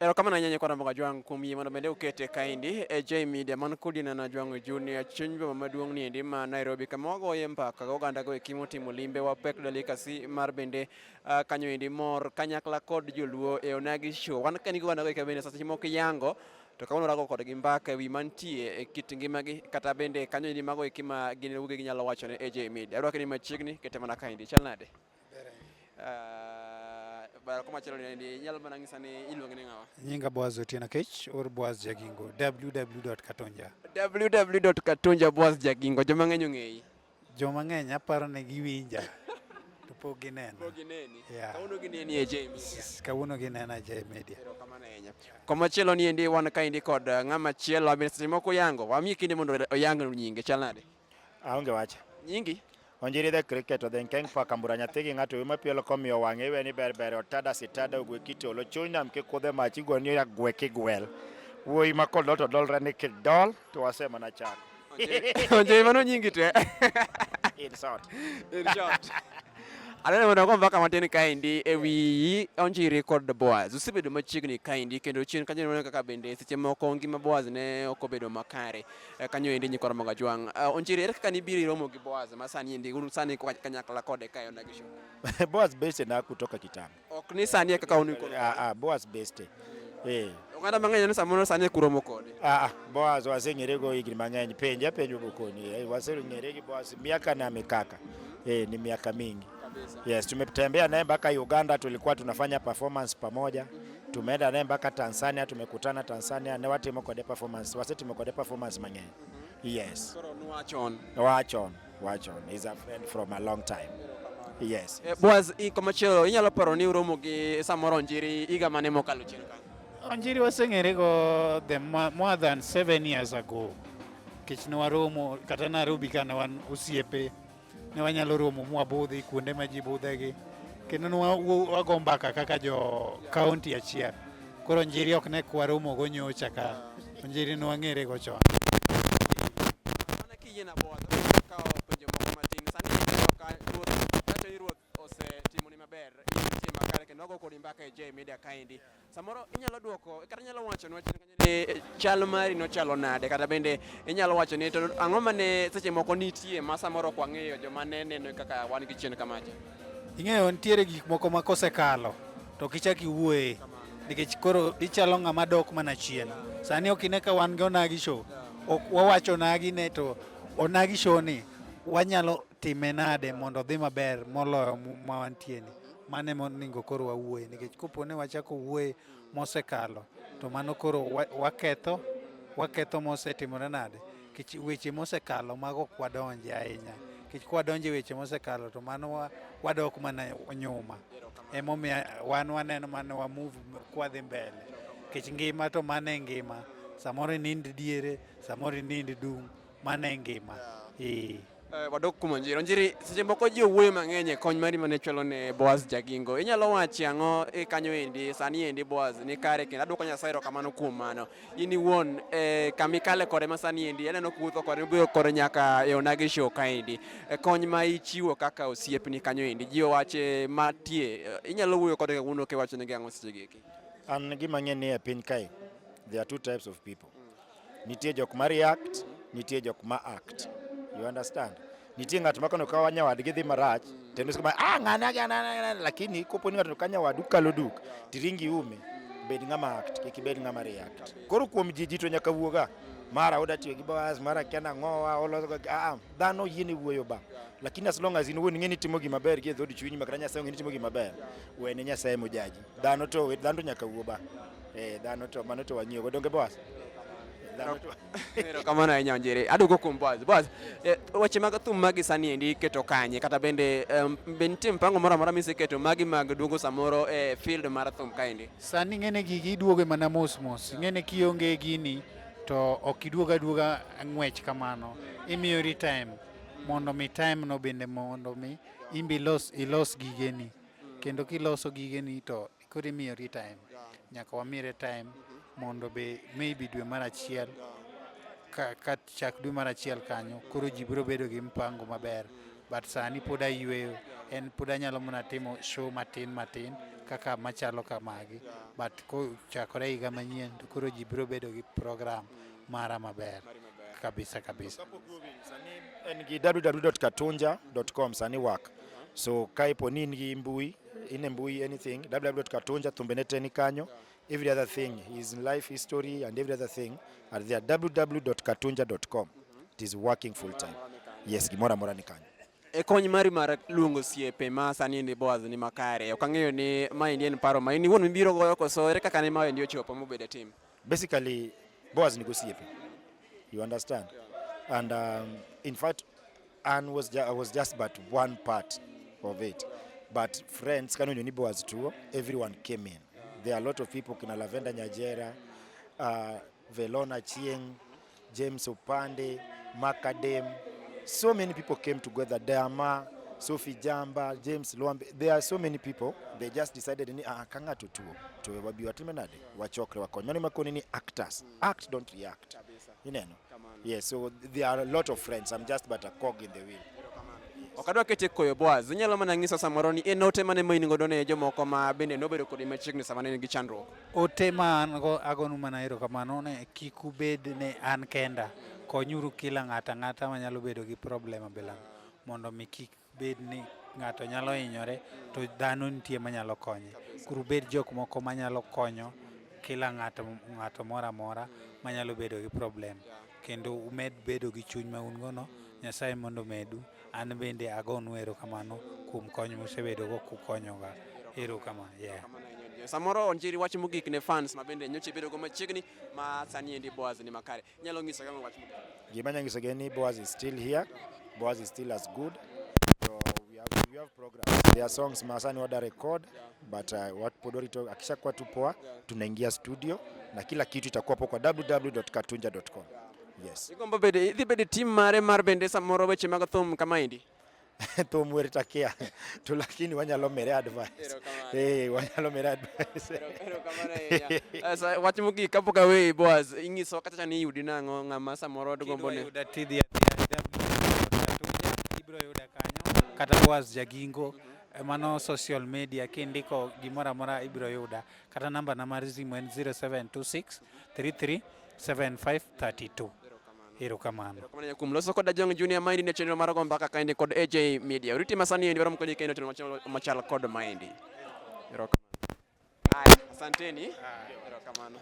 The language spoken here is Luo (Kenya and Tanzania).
Erokamano ahinya kwana Mboga Jwang kuom yie mondo bende ukete kaendi J Media man kodi na Jwang Junior chuny boma maduong' ni endi ma Nairobi kama wagoye mbaka go oganda go eki motimo limbe wa pek delicacy mar bende kanyo endi mor kanyakla kod joluo e onagi show wan kani go go bende seche moko yango to kawuono rago kodgi mbaka ewi mantie e kit ngimagi kata bende kanyo endi mago eki ma gin uge ginyalo wacho ne J Media adwa keni machiegni kete mana kaendi chal nade kuma chalo ni nyalo mana ng'isa ni iluongo ni ng'awa Nyinga Boaz Otieno Kech or Boaz Jagingo www.katonja www.katonja Boaz Jagingo joma ng'eny ong'eyi joma ng'eny aparo ni giwinja to pok gineno kawuono gineni e J Media kawuono gineno e J Media komachielo ni endi wan kaendi kod ng'ama chielo abin seche moko yango wamiye kinde mondo oyang nyinge chal nade aonge wach nyingi Onjiri the cricket o den keng pa kambura nyathi gi ng'ato ma pielo komiyo wang'e iwe ni ber otada sitada ogwe kitolo chuny nam ke kudhe machi goni ya gwe kigwel wuoyi ma kodol to dolre ni kidol to wasema na chako onje mano nyingi te in short aneno mondo go mbaka matin kaendi ewi Onjiri kod Boaz usebedo machiegni kaendi kendo chien kanyo neno kaka bende seche moko ngima Boaz ne ok obedo makare kanyo endi nyikora Mboga Jwang Onjiri ere kaka nibiro romo gi Boaz ma sani endi sani kanyakla kode kayo na gisho Boaz beste na kutoka kitambo ok ni sani kaka uniko Boaz beste oganda mang'eny no samoro sani kuromo kode Boaz waseng'ere go higni mang'eny penjo bokoni waseng'ere gi Boaz miaka na mikaka ni miaka mingi. Yes, tumetembea naye mpaka Uganda, tulikuwa tunafanya performance pamoja. Tumeenda naye mpaka Tanzania, tumekutana Tanzania ne watimo kode performance, wasetimo kode performance mang'eny. Yes. Watch on. He's a friend from a long time. Yes. Boaz komachielo inyalo paro ni uromo gi samoro Onjiri iga mane mokalo chien ka Onjiri waseng'ere go more than 7 years ago. Kech ne waromo kata Nairobi kana wan osiepe ne wanyalo romo mwabudhi kuonde ma ji budhegi kendo wago mbaka kaka jo kaunti achiel. Koro Onjiri ok ne kwaromo go nyocha ka Onjiri ne wang'ere go chon. Mana kiyena Boaz ka penjo moko matin sani ka ruoth osetimo ni maber itie makare kendo go kodi mbaka e J Media kaendi samoro inyalo duoko kata inyalo wacho nwa ni chal mari no chalo nade kata bende inyalo wacho ni to ang'o mane seche moko nitie ma samoro kwa ng'eyo joma ne neno kaka wan gi chien kamacha ing'eyo nitiere gik moko ma kosekalo to kichaki wuoye nikech koro ichalo ng'ama dok mana chien sani ok ine ka wan gi onagi show ok wawacho onagi ne to onagi show ni wanyalo time nade mondo dhi maber moloyo ma wantie ni mane monego koro wawuoye nikech kopone wachako wuoye mosekalo to mano koro waketho mosetimore nade kech weche mosekalo mago ok wadonje ahinya kech kwadonje weche mosekalo to mano wadok mana nyuma emomiyo wan waneno mana wa move kwadhi mbele kech ngima to mane ngima samoro nind diere samoro nind dung mane ngima wadok kuom Onjiri seche moko ji owuoyo mang'eny e kony mari mane chwalo ne Boaz Jagingo inyalo wacho ang'o kanyo endi sani endi Boaz ni kare kendo adwoko Nyasaye erokamano kuom mano in iwuon kamikale kode ma sani endi aneno kuwuotho kode ibiro kode nyaka e onagi show kaendi kony ma ichiwo kaka osiepni kanyo endi ji owache matie inyalo wuoyo kode kawuono kiwacho negi ang'o seche geki an gima ng'e ni e piny kae there are two types of people nitie jok ma react nitie jok ma act. You understand? Nitie ng'at ma kono ka wanyawadgi dhi marach tendo kama ng'ana lakini kopo ni ng'ato ka nyawadu kalo duk tiringi ume bed ng'ama act kik bed ng'ama react. Koro kuom jiji to nyaka wuoga mara oda tiyo gi Boaz mara kiana ng'owa oloso dhano yiene wuoyo ba lakini as long as in wuon ng'eni timo gima ber gi dhodi chunyi makara Nyasaye ng'eni timo gima ber wene Nyasaye mojaji dhano to nyaka wuo ba dhano to mano to wang'iyo go donge Boaz erokamano ahinya Onjiri aduogo kuom Boaz weche mag thum magi sani endi iketo kanye kata bende nitie mpango moro amora miseketo magi mag duogo samoro e field mar thum kaendi sani ng'ene gigi iduoge mana mos ing'ene kionge gini to ok iduoga ng'wech kamano imiyori time mondo mi time no bende mondo mi imbi ilos gigeni kendo kiloso gigeni to koro imiyori time nyaka wamire time mondo be maybe dwe mar achiel ka chak dwe mar achiel kanyo koro ji biro bedo gi mpango maber but sani pod ayueyo en pod anyalo mana timo show matin kaka machalo kamagi but kochakore higa manyien to koro ji biro bedo gi program mara maber kabisa. Sani en gi www.katunja.com sani wak. So ka ipo ni in gi mbui, ine mbui anything, www.katunja thumbene teni kanyo. Every other thing, his life history and every other thing are there. www.katunja.com. It is working full time. Yes, gimora mora ni kanyo. E kony mari mar luongo siepe ma sani ni Boaz ni makare. Ok ang'eyo ni ma en paro ma in wuon mibiro goyo koso ere kaka ne ma endi ochopo mobedo e tim. Basically, Boaz negotiate. You understand? And in fact, Anne was just but one part of it. But friends, Kanunyo ni Boaz too, everyone came in. There are a lot of people, Kina Lavenda Nyajera, Velona Chieng, James Opande, Macadam. So many people came together. Deama, Sophie Jamba, James Luambe. There are so many people. They just decided ni kanga tutuo. Tuwe wabiwa timenade. Wachokre wako. Nyoni makoni ni actors. Act, don't react. You know? Yes, so there are a lot of friends. I'm just but a cog in the wheel. Okadwa kete koyo Boaz. Inyalo mana ng'iso samoro ni en ote mane moin godo ne jomoko ma bende nobedo kodi machiegni sama ne gi chandruok. Ote ma an go agonu mana erokamano ne kik ubed ne an kenda. Konyuru kila ng'ata manyalo bedo gi problem abila mondo mi kik bed ni ng'ato nyalo hinyore to dhano nitie manyalo konye. Kuru bed jok moko manyalo konyo kila ng'ato mora manyalo bedo gi problem. Kendo umed bedo gi chuny ma un gono, Nyasaye mondo medu. An bende agonu erokamano kuom kony musebedo go kukonyoga. Erokamano. Yeah. Samoro onjiri wach mogik ne fans ma bende nyoche bedo go machiegni ma sani endi Boaz ni makare. Nyalo ng'iso ga wach mogik. Gimanya ngiso gani Boaz is still here. Boaz is still as good. So we have programs. There are songs masani wada record, but what podorito akishakuwa tu poa tunaingia studio na kila kitu itakuwa hapo kwa www.katunja.com. Yes. Igomba bede idhi bede team mare mar bende samoro weche mag thum kama endi. Thum weritakia to lakini wanyalo mere advice. Wanyalo mere advice. Asa wach mogik kapok awe Boaz ing'iso kata ni yudi nang'o ng'ama samoro gombo ne. Yuda tidhi ibro yuda kanyo kata Boaz Jagingo mano social media kindiko gimora mora ibro yuda kata namba na mar simu en 0726 33 7532. Erokamano. Erokamano kuom loso kod Ajong Junior Maindi ne chenro mar gomba kaka ende kod AJ Media. Uriti masani endi warom kod kendo chenro machal kod Maindi. Erokamano. Asanteni. Erokamano.